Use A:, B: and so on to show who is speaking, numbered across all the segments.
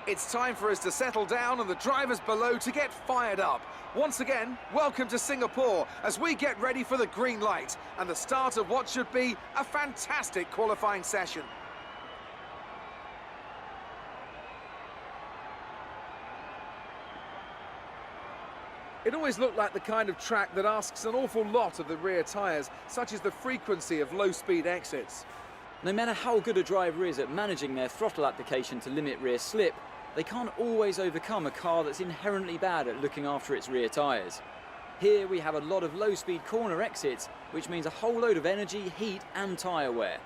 A: It's time for us to settle down and the drivers below to get fired up. Once again, welcome to Singapore as we get ready for the green light and the start of what should be a fantastic qualifying session. It always looked like the kind of track that asks an awful lot of the rear tyres, such as the frequency of low-speed exits.
B: No matter how good a driver is at managing their throttle application to limit rear slip, they can't always overcome a car that's inherently bad at looking after its rear tyres. Here we have a lot of low-speed corner exits, which means a whole load of energy, heat and tyre wear.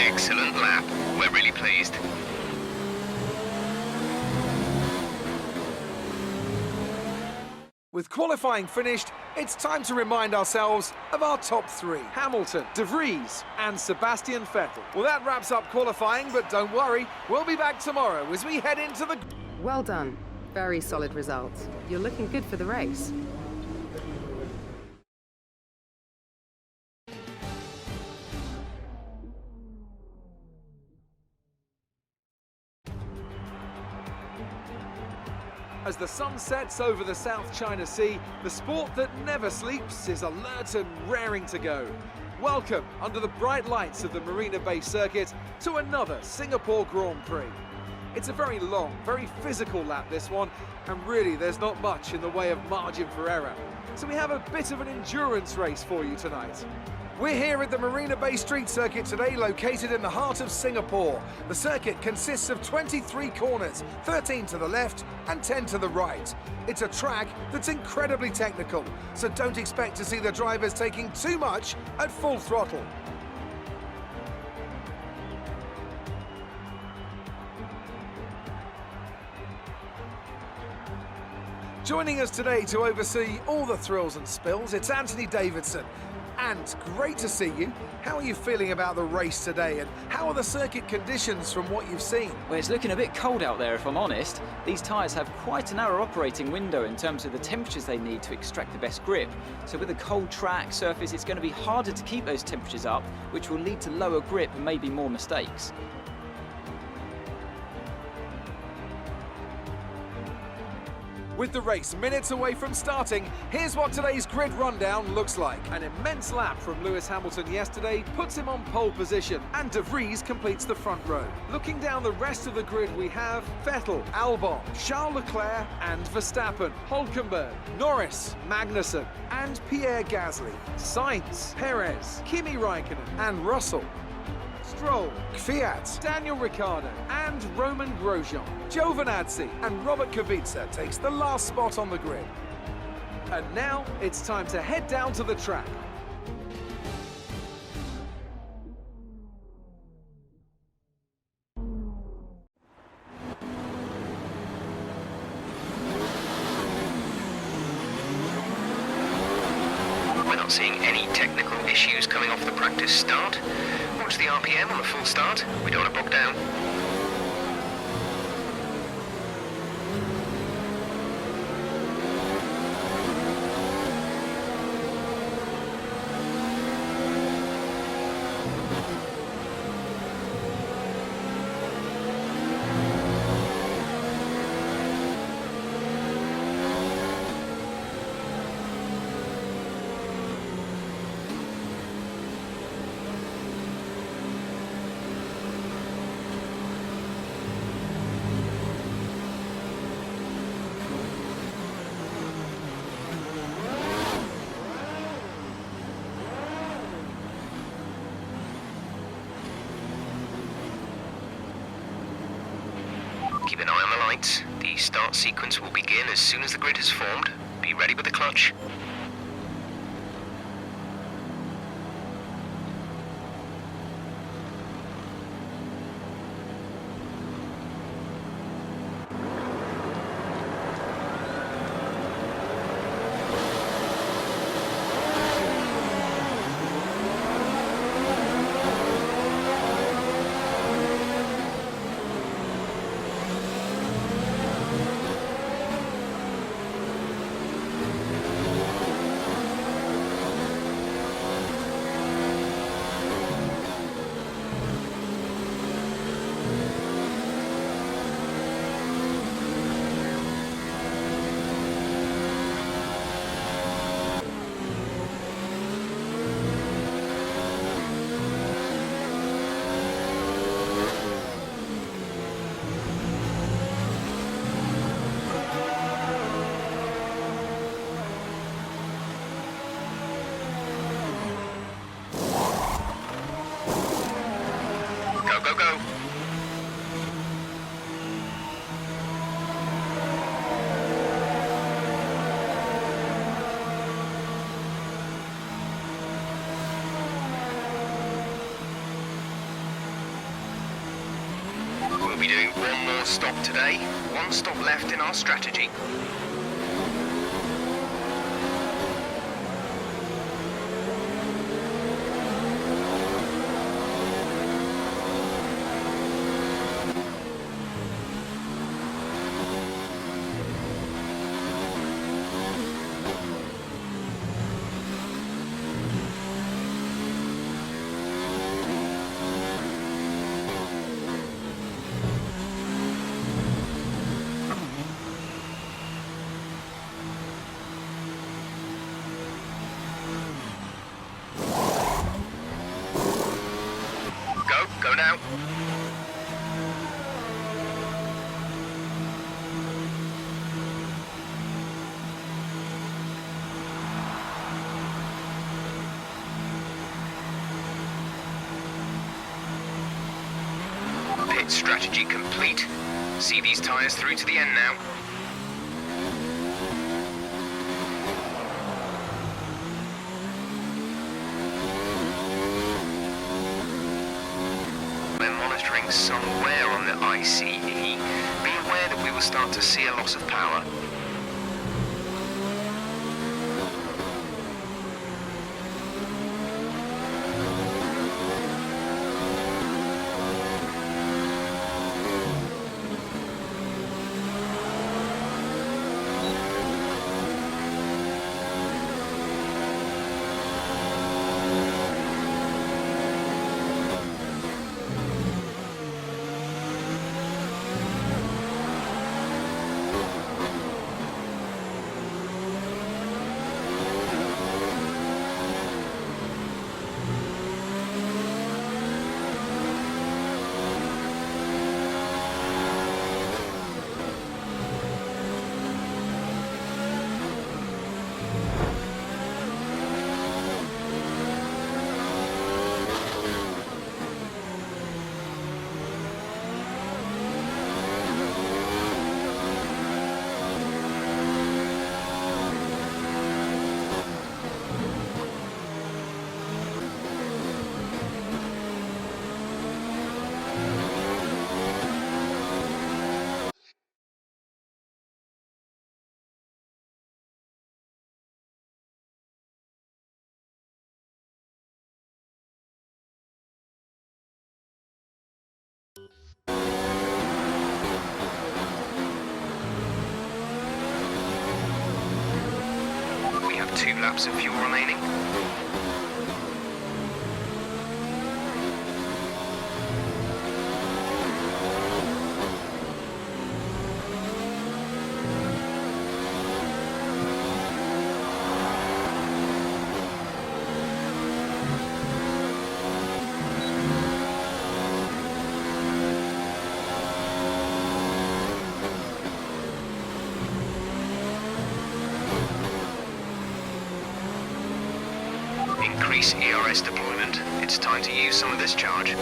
C: excellent lap. We're really pleased.
A: With qualifying finished, it's time to remind ourselves of our top three: Hamilton, De Vries and Sebastian Vettel. Well, that wraps up qualifying, but don't worry, we'll be back tomorrow as we head into the...
D: Well done. Very solid results. You're looking good for the race.
A: As the sun sets over the South China Sea, the sport that never sleeps is alert and raring to go. Welcome, under the bright lights of the Marina-Bay circuit, to another Singapore Grand Prix. It's a very long, very physical lap, this one, and really there's not much in the way of margin for error. So we have a bit of an endurance race for you tonight. We're here at the Marina-Bay Street Circuit today, located in the heart of Singapore. The circuit consists of 23 corners, 13 to the left and 10 to the right. It's a track that's incredibly technical, so don't expect to see the drivers taking too much at full throttle. Joining us today to oversee all the thrills and spills, it's Anthony Davidson. And great to see you. How are you feeling about the race today, and how are the circuit conditions from what you've seen?
B: Well, it's looking a bit cold out there, if I'm honest. These tyres have quite a narrow operating window in terms of the temperatures they need to extract the best grip. So with a cold track surface, it's going to be harder to keep those temperatures up, which will lead to lower grip and maybe more mistakes.
A: With the race minutes away from starting, here's what today's grid rundown looks like. An immense lap from Lewis Hamilton yesterday puts him on pole position, and De Vries completes the front row. Looking down the rest of the grid, we have Vettel, Albon, Charles Leclerc and Verstappen, Hülkenberg, Norris, Magnussen and Pierre Gasly, Sainz, Perez, Kimi Raikkonen and Russell, Stroll, Kvyat, Daniel Ricciardo and Roman Grosjean. Giovinazzi and Robert Kubica takes the last spot on the grid. And now it's time to head down to the track.
C: We're not seeing any technical issues coming off the practice start. Watch the RPM on the full start. We don't want to bog down. Keep an eye on the lights. The start sequence will begin as soon as the grid has formed. Be ready with the clutch. Go, go, go. doing one more stop today. One stop left in our strategy. Go now. Pit strategy complete. See these tyres through to the end now. We're monitoring some wear on the ICE. Be aware that we will start to see a loss of power. We have 2 laps of fuel remaining. Increase ERS deployment. It's time to use some of this charge.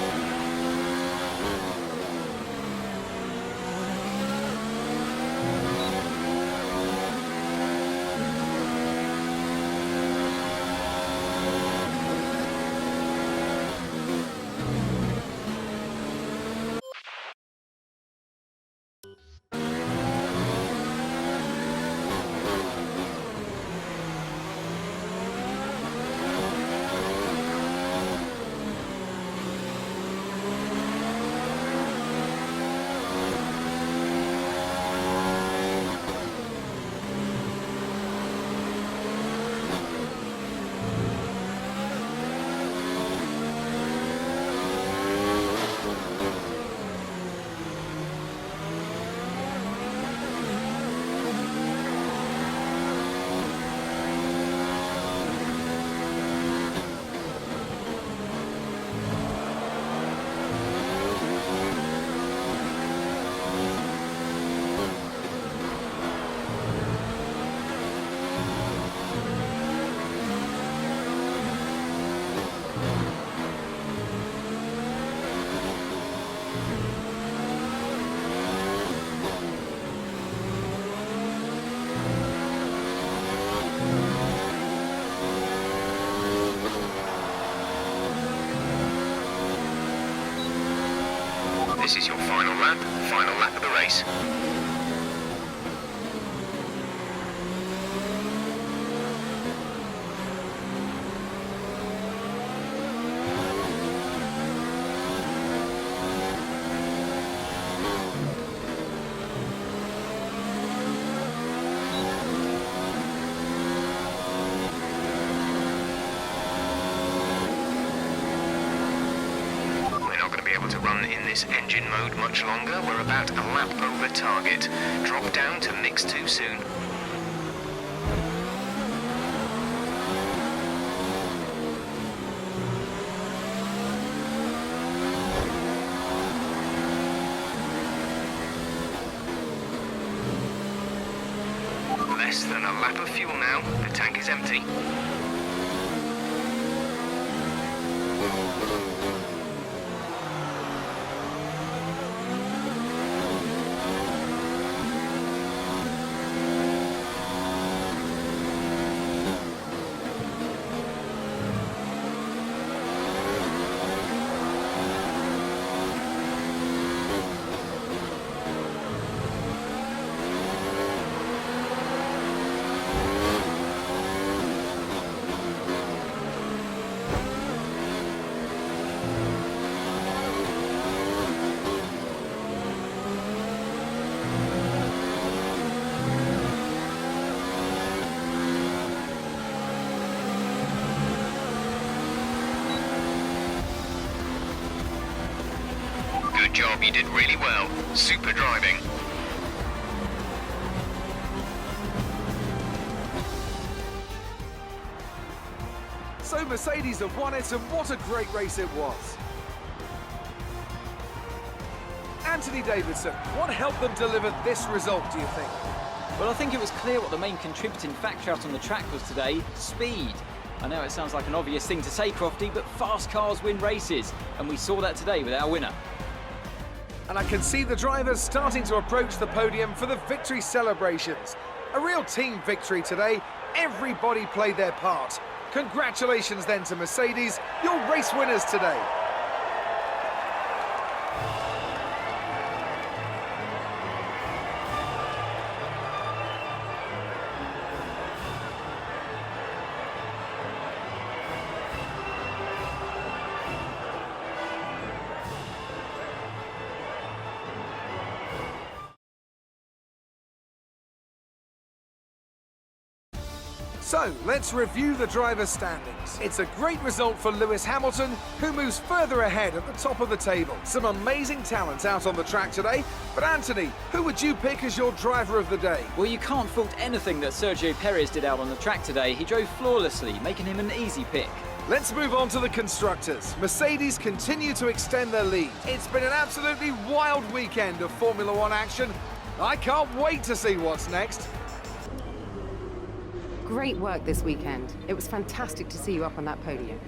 C: This is your final lap of the race. To run in this engine mode much longer. We're about a lap over target. Drop down to mix too soon. Less than a lap of fuel now. The tank is empty. Good job, you did really well. Super driving.
A: So Mercedes have won it, and what a great race it was. Anthony Davidson, what helped them deliver this result, do you think?
B: Well, I think it was clear what the main contributing factor out on the track was today: speed. I know it sounds like an obvious thing to say, Crofty, but fast cars win races, and we saw that today with our winner.
A: And I can see the drivers starting to approach the podium for the victory celebrations. A real team victory today. Everybody played their part. Congratulations then to Mercedes, your race winners today. So, let's review the drivers' standings. It's a great result for Lewis Hamilton, who moves further ahead at the top of the table. Some amazing talent out on the track today. But Anthony, who would you pick as your driver of the day?
B: Well, you can't fault anything that Sergio Perez did out on the track today. He drove flawlessly, making him an easy pick.
A: Let's move on to the constructors. Mercedes continue to extend their lead. It's been an absolutely wild weekend of Formula One action. I can't wait to see what's next.
D: Great work this weekend. It was fantastic to see you up on that podium.